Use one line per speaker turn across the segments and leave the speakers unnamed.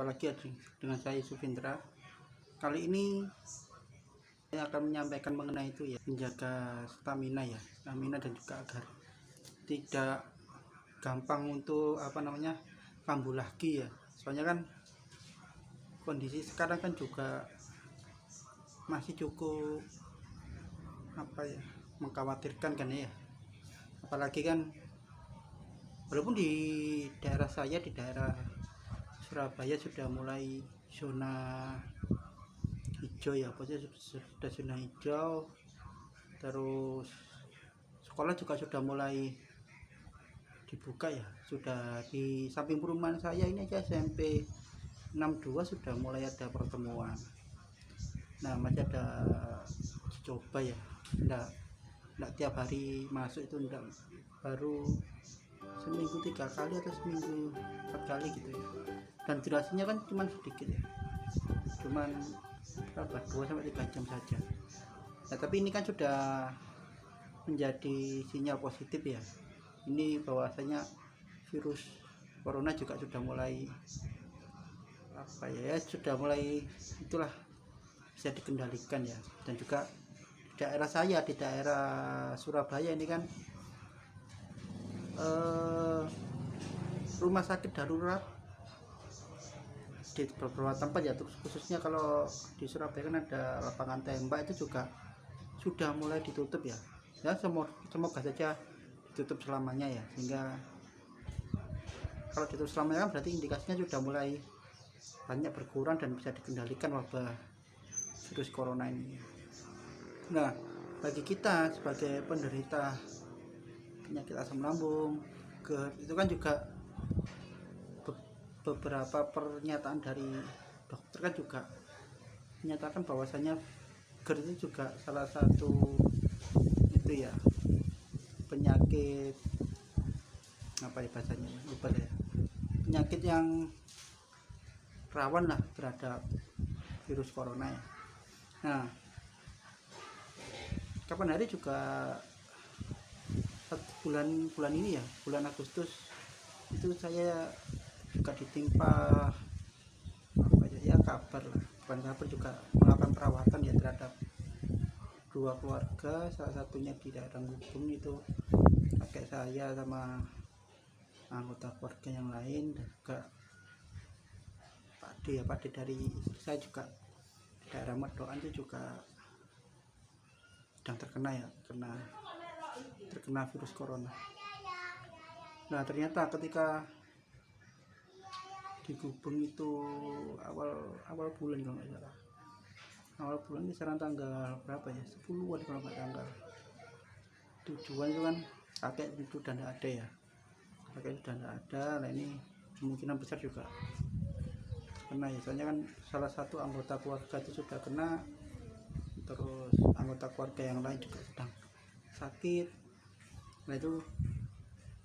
Jumpa lagi dengan saya Sufindra. Kali ini saya akan menyampaikan mengenai itu ya, menjaga stamina dan juga agar tidak gampang untuk kambuh lagi ya. Soalnya kan kondisi sekarang kan juga masih cukup mengkhawatirkan kan ya. Apalagi kan walaupun di daerah saya, di daerah Surabaya sudah mulai zona hijau ya, pokoknya sudah zona hijau. Terus sekolah juga sudah mulai dibuka ya, sudah di samping perumahan saya ini aja SMP 62 sudah mulai ada pertemuan. Nah, masih ada coba ya, enggak tiap hari masuk, itu enggak, baru seminggu 3 kali atau seminggu 4 kali gitu ya. Dan durasinya kan cuma sedikit ya, cuman 2-3 jam saja. Nah, tapi ini kan sudah menjadi sinyal positif ya, ini bahwasanya virus corona juga sudah mulai sudah mulai itulah bisa dikendalikan ya. Dan juga di daerah saya, di daerah Surabaya ini kan rumah sakit darurat di beberapa tempat ya, khususnya kalau di Surabaya kan ada lapangan tembak, itu juga sudah mulai ditutup ya. Semoga saja ditutup selamanya ya, sehingga kalau ditutup selamanya kan berarti indikasinya sudah mulai banyak berkurang dan bisa dikendalikan wabah virus corona ini. Nah, bagi kita sebagai penderita penyakit asam lambung, GERD, itu kan juga beberapa pernyataan dari dokter kan juga menyatakan bahwasanya GERD itu juga salah satu itu ya, penyakit bahasanya lupa ya, penyakit yang rawan lah terhadap virus corona ya. Nah, kapan hari juga bulan ini ya, bulan Agustus itu saya juga ditimpa kabar juga melakukan perawatan ya terhadap 2 keluarga, salah satunya di daerah Gubeng, itu kakek saya sama anggota keluarga yang lain, dan juga Pak D dari istri saya juga di daerah Medokan itu juga sedang terkena virus corona. Nah, ternyata ketika di Gubeng itu awal bulan, kalau nggak salah awal bulan, kisaran tanggal berapa ya, 10-an kalau nggak, tanggal 7-an itu kan kakek itu sudah nggak ada ya, Nah, ini kemungkinan besar juga kena ya, soalnya kan salah satu anggota keluarga itu sudah kena, terus anggota keluarga yang lain juga sedang sakit. Nah, itu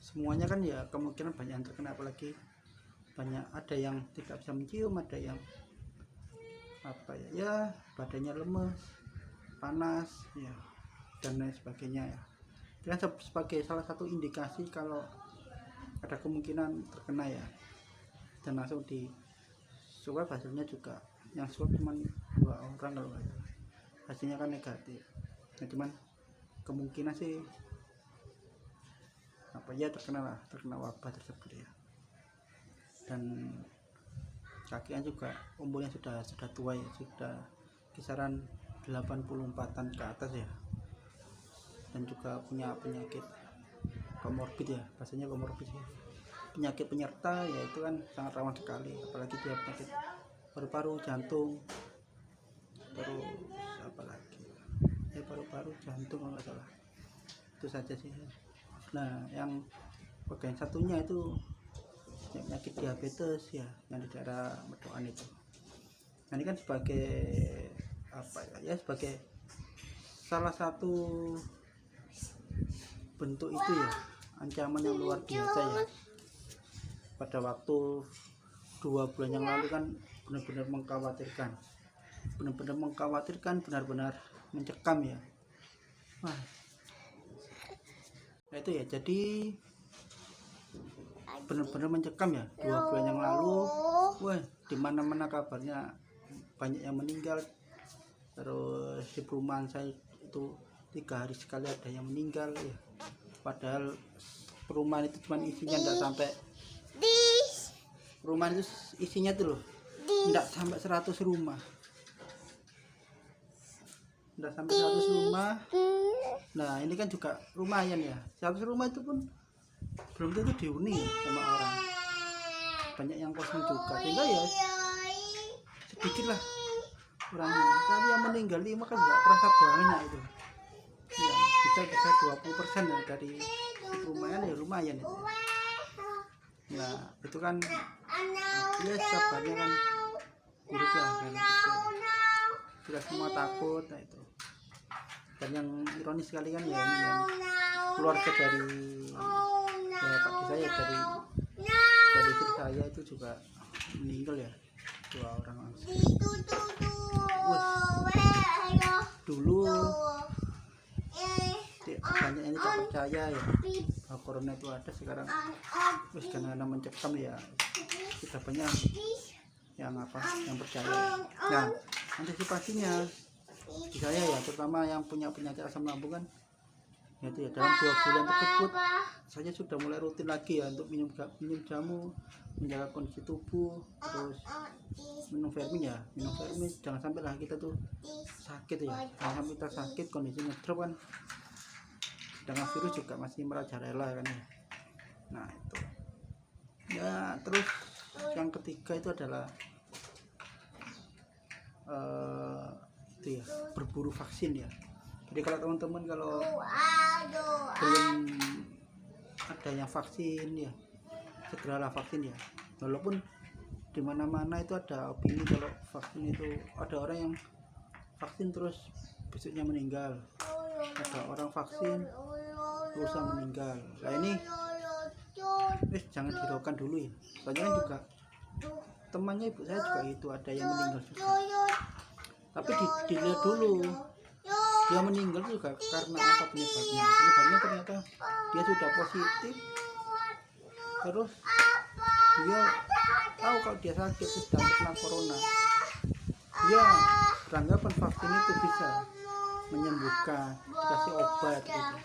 semuanya kan ya kemungkinan banyak yang terkena, apalagi ada yang tidak bisa mencium, ada yang badannya lemes, panas ya, dan lain sebagainya ya. Dan sebagai salah satu indikasi kalau ada kemungkinan terkena ya, dan langsung di swab, hasilnya juga yang swab cuma 2 orang kalau nggak salah, hasilnya kan negatif. Nah, cuman kemungkinan sih terkena wabah tersebut ya. Dan kakinya juga umurnya sudah tua ya, sudah kisaran 84-an ke atas ya, dan juga punya penyakit komorbid ya, bahasanya komorbid ya, penyakit penyerta ya, itu kan sangat rawan sekali, apalagi dia penyakit paru-paru, jantung, terus paru-paru, jantung kalau nggak salah, itu saja sih. Nah, yang bagian satunya itu penyakit diabetes ya, yang di daerah Medokan itu. Nah, ini kan sebagai sebagai salah satu bentuk itu ya, ancaman yang luar biasa ya. Pada waktu 2 bulan yang lalu kan benar-benar mengkhawatirkan, benar-benar mencekam ya. Nah, itu ya, jadi benar-benar mencekam ya 2 bulan yang lalu. di mana-mana kabarnya banyak yang meninggal. Terus di perumahan saya itu 3 hari sekali ada yang meninggal ya. Padahal perumahan itu cuma isinya enggak sampai, perumahan itu isinya tuh loh enggak sampai 100 rumah. Enggak sampai 100 rumah. Nah, ini kan juga lumayan ya. 100 rumah itu pun belum tentu dihuni sama orang. Banyak yang kosong juga. Sehingga ya sedikit lah orangnya. Tapi yang meninggal 5 kan enggak terasa banyak itu. Ya, bisa 20% ya dari lumayan ya, lumayan itu. Nah, itu kan ya sabarnya kan buruk lah kan. Sudah semua takut, nah itu. Dan yang ironis sekali kan ya ini yang keluarga dari ya Pak saya dari istri saya itu juga meninggal ya, 2 orang langsung. Dulu banyak yang tidak percaya ya bahwa corona itu ada. Sekarang wis karena mencekam ya sudah banyak yang percaya. Nah, antisipasinya di saya ya, terutama yang punya penyakit asam lambung kan, yaitu ya dalam 2 bulan tersebut saya sudah mulai rutin lagi ya untuk minum jamu, menjaga kondisi tubuh, terus minum vermin ya, jangan sampai lah kita tuh sakit ya, jangan sampai kita sakit, kondisinya drop kan, dengan virus juga masih merajalela kan ya. Nah itu ya. Terus yang ketiga itu adalah itu ya, berburu vaksin ya. Jadi kalau teman-teman kalau belum ada yang vaksin ya, segeralah vaksin ya. Walaupun di mana-mana itu ada opini kalau vaksin itu ada orang yang vaksin terus besoknya meninggal, ada orang vaksin terus meninggal. Nah ini jangan dihiraukan dulu ya. Soalnya kan juga temannya ibu saya juga itu ada yang meninggal juga. Tapi dilihat dulu dia meninggal juga karena apa penyebabnya. Penyebabnya ternyata dia sudah positif, terus dia tahu kalau dia sakit sedang kena corona. Dia beranggapan vaksin itu bisa menyembuhkan, dikasih obat gitu.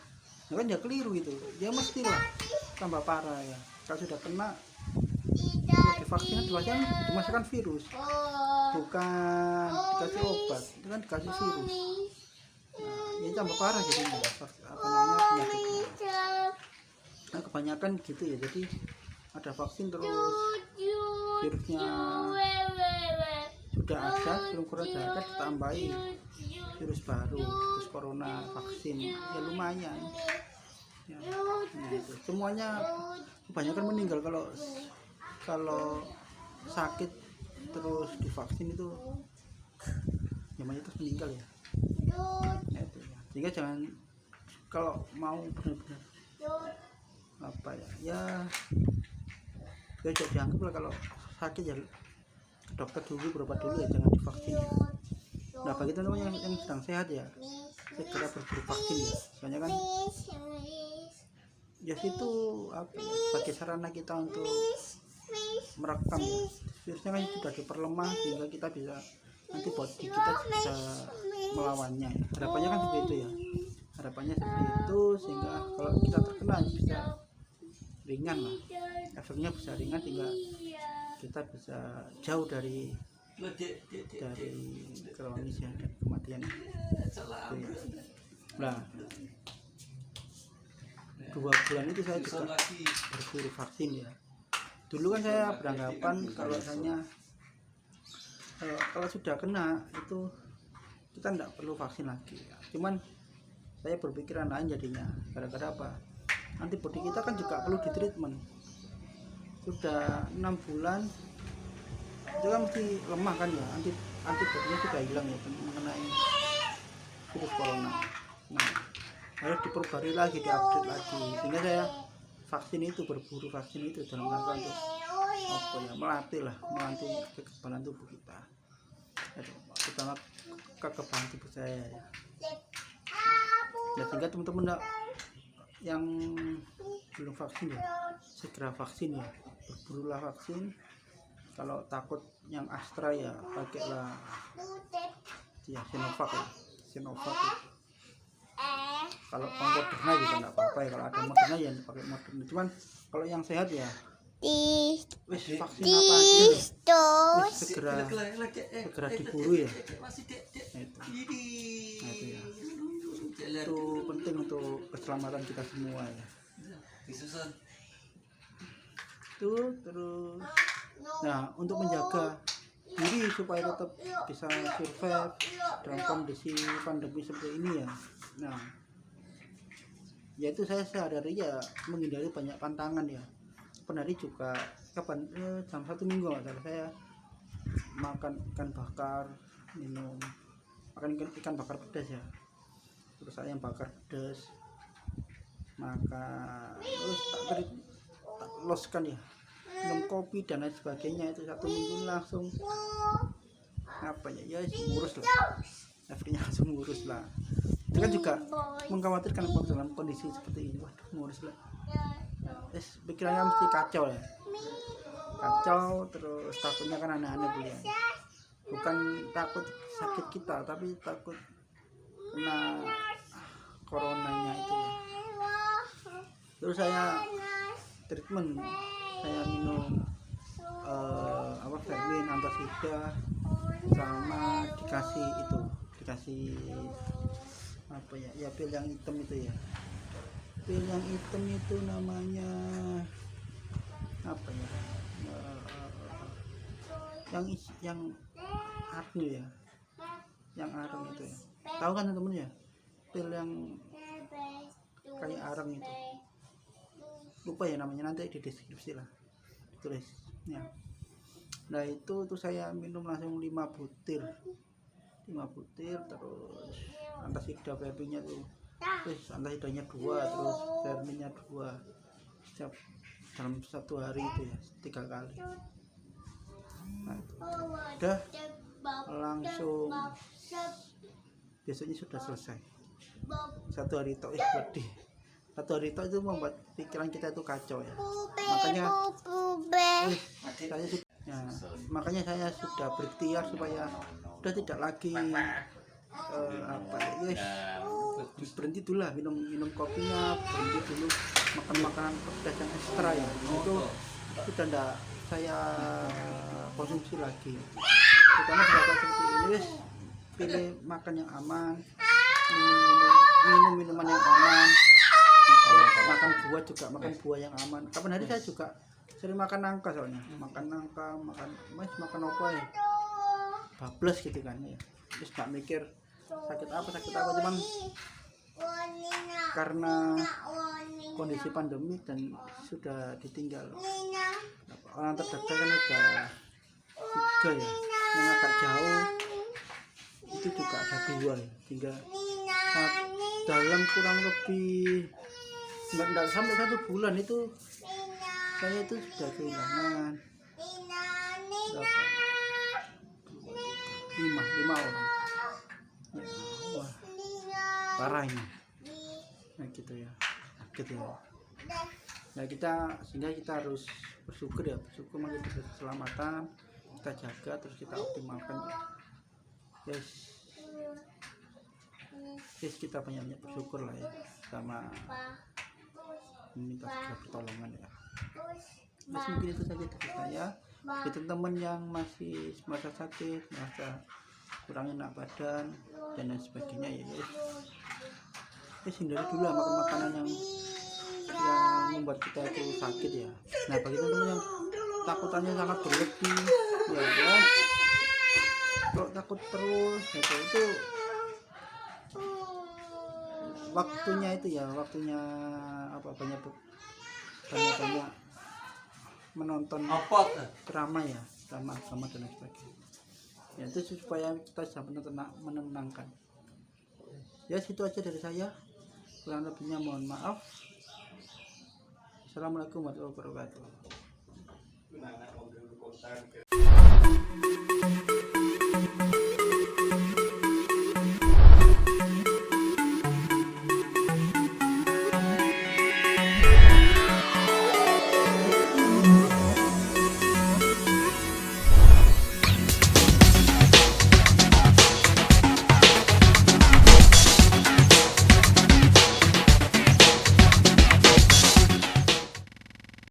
Nah kan ya keliru gitu. Dia mestilah tambah parah ya. Kalau sudah kena divaksin dimasukkan virus, bukan dikasih obat, itu kan dikasih virus. Nah, ini tambah parah jadinya penyakitnya. Nah kebanyakan gitu ya, jadi ada vaksin terus virusnya sudah ada, belum corona ada, ditambahi virus baru, virus corona vaksin ya lumayan ya. Nah itu semuanya kebanyakan meninggal kalau sakit terus divaksin itu ya mayoritas meninggal ya. Nah, itu ya. Sehingga jangan, kalau mau benar-benar apa ya jadi dianggap lah kalau sakit ya ke dokter dulu, berobat dulu ya, jangan divaksin ya. Nah bagi teman-teman yang sedang sehat ya, segera berburu vaksin ya. Soalnya kan ya itu apa ya, sebagai sarana kita untuk merekam ya, virusnya kan sudah diperlemah sehingga kita bisa, antibodi kita bisa melawannya ya. Harapannya kan seperti itu ya, harapannya seperti itu, sehingga kalau kita terkena bisa ringan lah, efeknya bisa ringan sehingga kita bisa jauh dari kronis ya, dan kematian itu ya. Nah 2 bulan itu saya juga berburu vaksin ya. Dulu kan saya beranggapan kalau sudah kena itu kita tidak perlu vaksin lagi ya. Cuman saya berpikiran lain jadinya. Gara-gara apa? Antibodi kita kan juga perlu ditreatment. Sudah 6 bulan itu kan mesti lemah kan ya, antibodinya sudah hilang ya mengenai virus corona. Nah harus diperbarui lagi, diupdate lagi, sehingga saya vaksin itu, berburu vaksin itu dalam rangka untuk apa ya, melatih kekebalan tubuh kita, terutama kekebalan tubuh saya ya. Ya sehingga teman-teman yang belum vaksin ya, segera vaksin ya, berburulah vaksin. Kalau takut yang Astra ya pakailah ya Sinovac ya. Sinovac ya. Kalau Moderna juga nggak apa-apa ya, kalau ada Moderna ya pakai Moderna. Cuman kalau yang sehat ya wis vaksin apa aja wis segera diburu ya. Itu penting untuk keselamatan kita semua ya. Terus nah, untuk menjaga diri supaya tetap bisa survive dalam kondisi pandemi seperti ini ya. Nah, yaitu saya sehari-hari ya menghindari banyak pantangan ya. Hari juga kapan jam 1 minggu nggak salah saya makan ikan bakar, makan ikan bakar pedas ya. Terus saya yang bakar pedas, maka terus tak loskan ya, minum kopi dan lain sebagainya. Itu 1 minggu langsung apa ya ngurus lah, efeknya langsung ngurus lah. Itu kan juga mengkhawatirkan dalam kondisi seperti ini, waduh ngurus lah. Pikirannya mesti kacau ya, kacau. Terus takutnya kan aneh-aneh bu ya, bukan takut sakit kita tapi takut kena coronanya itu ya. Terus saya treatment, saya minum Fermin, antasida, sama dikasih apa ya pil yang hitam itu ya. Pil yang hitam itu namanya apa ya, yang areng ya, yang areng itu ya. Tahu kan temen ya, pil yang kayak areng itu, lupa ya namanya, nanti di deskripsi lah tulis ya. Nah itu saya minum langsung 5 butir, terus antasida PP-nya tuh, terus antasidanya 2, terus Ferminnya 2 setiap dalam 1 hari itu ya 3 kali. Nah, udah langsung besoknya sudah selesai. 1 hari itu pedih. 1 hari itu membuat pikiran kita itu kacau ya. Makanya saya sudah berikhtiar supaya udah tidak lagi berhenti dulu lah minum kopinya, berhenti dulu makan makanan pedas yang ekstra ya. Itu sudah tidak saya konsumsi lagi. Karena sudah seperti ini, pilih makan yang aman, minum minuman yang aman, makan buah juga, makan buah yang aman. Kapan hari saya juga sering makan nangka soalnya, makan apa ya, bablas gitu kan ya. Terus gak mikir sakit apa, cuman karena kondisi pandemi dan sudah ditinggal orang terdekat kan udah 3 ya, yang agak jauh itu juga ada 2 ya. Tinggal dalam kurang lebih nggak sampai 1 bulan itu saya itu sudah kehilangan berapa, 5 orang ya. Wah parah ini. Nah gitu ya, nah sehingga kita harus bersyukur mungkin keselamatan kita jaga, terus kita optimalkan ya. Yes, kita banyak bersyukur lah ya, sama meminta segala pertolongan ya. Mas mungkin itu saja dari saya. Itu teman yang masih merasa sakit, merasa kurang enak badan dan lain sebagainya ya, hindari dulu lah makan makanan yang membuat kita itu sakit ya. Nah bagi teman-teman yang takutannya sangat berlebih ya, kalau takut terus itu waktunya banyak menonton drama dan lain sebagainya ya. Itu supaya kita bisa menenangkan ya. Situ aja dari saya, kurang lebihnya mohon maaf. Assalamualaikum warahmatullahi wabarakatuh.